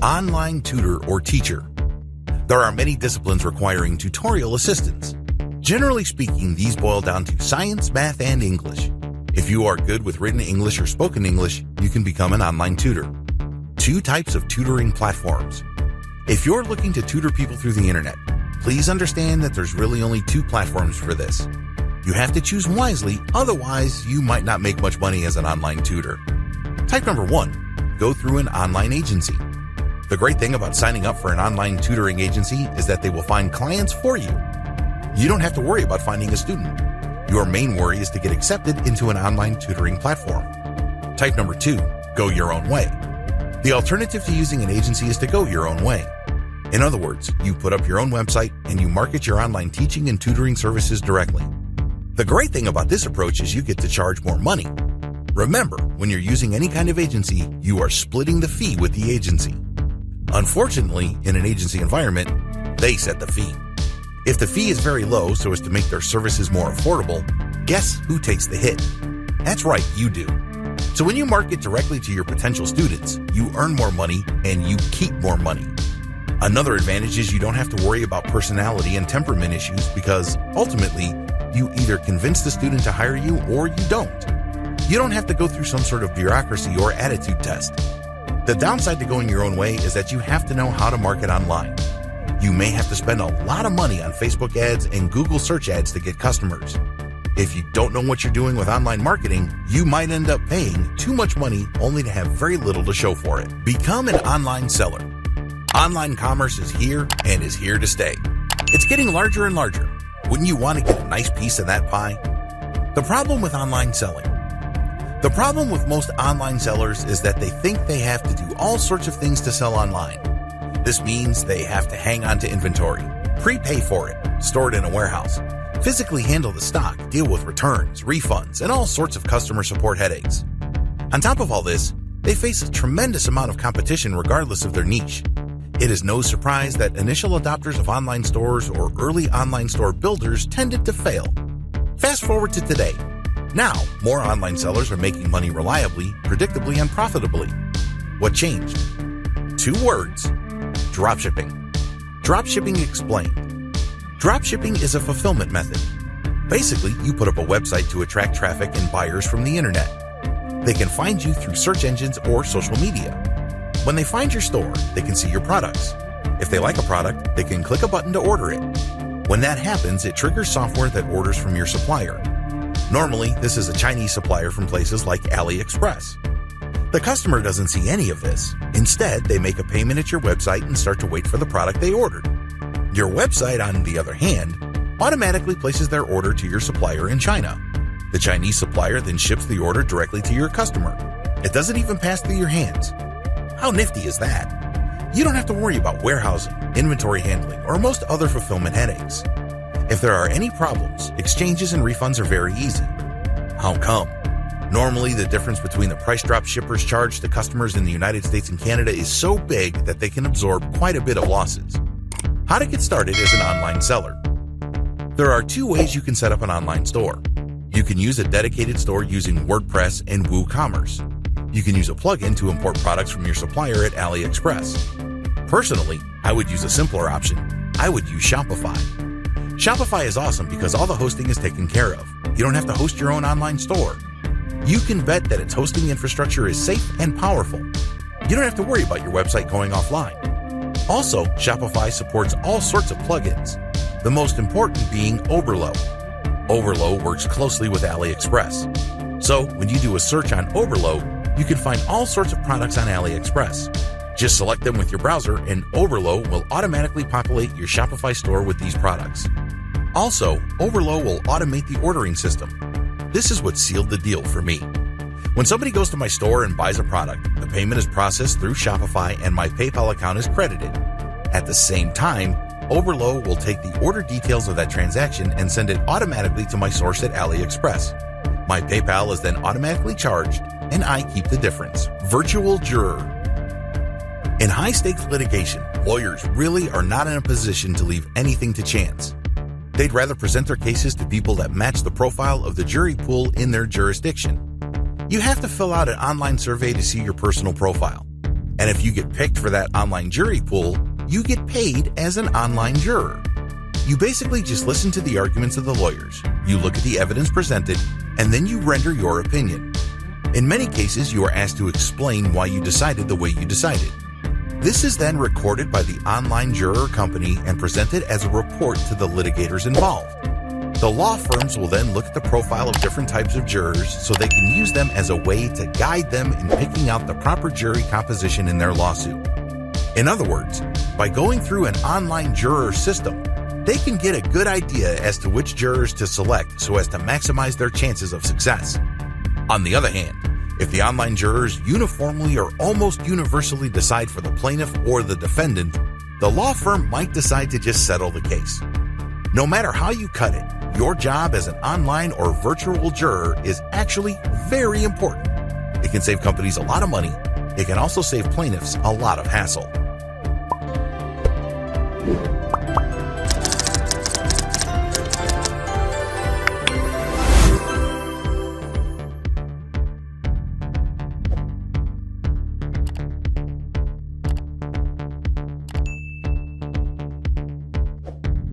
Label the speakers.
Speaker 1: Online tutor or teacher. There are many disciplines requiring tutorial assistance. Generally speaking, these boil down to science, math, and English. If you are good with written English or spoken English, you can become an online tutor. 2 types of tutoring platforms. If you're looking to tutor people through the internet, please understand that there's really only 2 platforms for this. You have to choose wisely, otherwise you might not make much money as an online tutor. Type number 1, go through an online agency. The great thing about signing up for an online tutoring agency is that they will find clients for you. You don't have to worry about finding a student. Your main worry is to get accepted into an online tutoring platform. Type number 2, go your own way. The alternative to using an agency is to go your own way. In other words, you put up your own website and you market your online teaching and tutoring services directly. The great thing about this approach is you get to charge more money. Remember, when you're using any kind of agency, you are splitting the fee with the agency. Unfortunately, in an agency environment, they set the fee. If the fee is very low so as to make their services more affordable, guess who takes the hit? That's right, you do. So when you market directly to your potential students, you earn more money and you keep more money. Another advantage is you don't have to worry about personality and temperament issues because ultimately, you either convince the student to hire you or you don't. You don't have to go through some sort of bureaucracy or attitude test. The downside to going your own way is that you have to know how to market online. You may have to spend a lot of money on Facebook ads and Google search ads to get customers. If you don't know what you're doing with online marketing, you might end up paying too much money only to have very little to show for it. Become an online seller. Online commerce is here and is here to stay. It's getting larger and larger. Wouldn't you want to get a nice piece of that pie? The problem with online selling. The problem with most online sellers is that they think they have to do all sorts of things to sell online. This means they have to hang on to inventory, prepay for it, store it in a warehouse, physically handle the stock, deal with returns, refunds, and all sorts of customer support headaches. On top of all this, they face a tremendous amount of competition regardless of their niche. It is no surprise that initial adopters of online stores or early online store builders tended to fail. Fast forward to today. Now, more online sellers are making money reliably, predictably, and profitably. What changed? 2 words: dropshipping. Dropshipping explained. Dropshipping is a fulfillment method. Basically, you put up a website to attract traffic and buyers from the internet. They can find you through search engines or social media. When they find your store, they can see your products. If they like a product, they can click a button to order it. When that happens, it triggers software that orders from your supplier. Normally, this is a Chinese supplier from places like AliExpress. The customer doesn't see any of this. Instead, they make a payment at your website and start to wait for the product they ordered. Your website, on the other hand, automatically places their order to your supplier in China. The Chinese supplier then ships the order directly to your customer. It doesn't even pass through your hands. How nifty is that? You don't have to worry about warehousing, inventory handling, or most other fulfillment headaches. If there are any problems, exchanges and refunds are very easy. How come? Normally, the difference between the price drop shippers charge to customers in the United States and Canada is so big that they can absorb quite a bit of losses. How to get started as an online seller. There are 2 ways you can set up an online store. You can use a dedicated store using WordPress and WooCommerce. You can use a plugin to import products from your supplier at AliExpress. Personally, I would use a simpler option. I would use Shopify. Shopify is awesome because all the hosting is taken care of. You don't have to host your own online store. You can bet that its hosting infrastructure is safe and powerful. You don't have to worry about your website going offline. Also, Shopify supports all sorts of plugins, the most important being Oberlo. Oberlo works closely with AliExpress. So, when you do a search on Oberlo, you can find all sorts of products on AliExpress. Just select them with your browser and Oberlo will automatically populate your Shopify store with these products. Also, Oberlo will automate the ordering system. This is what sealed the deal for me. When somebody goes to my store and buys a product, the payment is processed through Shopify and my PayPal account is credited. At the same time, Oberlo will take the order details of that transaction and send it automatically to my source at AliExpress. My PayPal is then automatically charged and I keep the difference. Virtual juror. In high-stakes litigation, lawyers really are not in a position to leave anything to chance. They'd rather present their cases to people that match the profile of the jury pool in their jurisdiction. You have to fill out an online survey to see your personal profile. And if you get picked for that online jury pool, you get paid as an online juror. You basically just listen to the arguments of the lawyers, you look at the evidence presented, and then you render your opinion. In many cases, you are asked to explain why you decided the way you decided. This is then recorded by the online juror company and presented as a report to the litigators involved. The law firms will then look at the profile of different types of jurors so they can use them as a way to guide them in picking out the proper jury composition in their lawsuit. In other words, by going through an online juror system, they can get a good idea as to which jurors to select so as to maximize their chances of success. On the other hand, if the online jurors uniformly or almost universally decide for the plaintiff or the defendant, the law firm might decide to just settle the case. No matter how you cut it, your job as an online or virtual juror is actually very important. It can save companies a lot of money. It can also save plaintiffs a lot of hassle.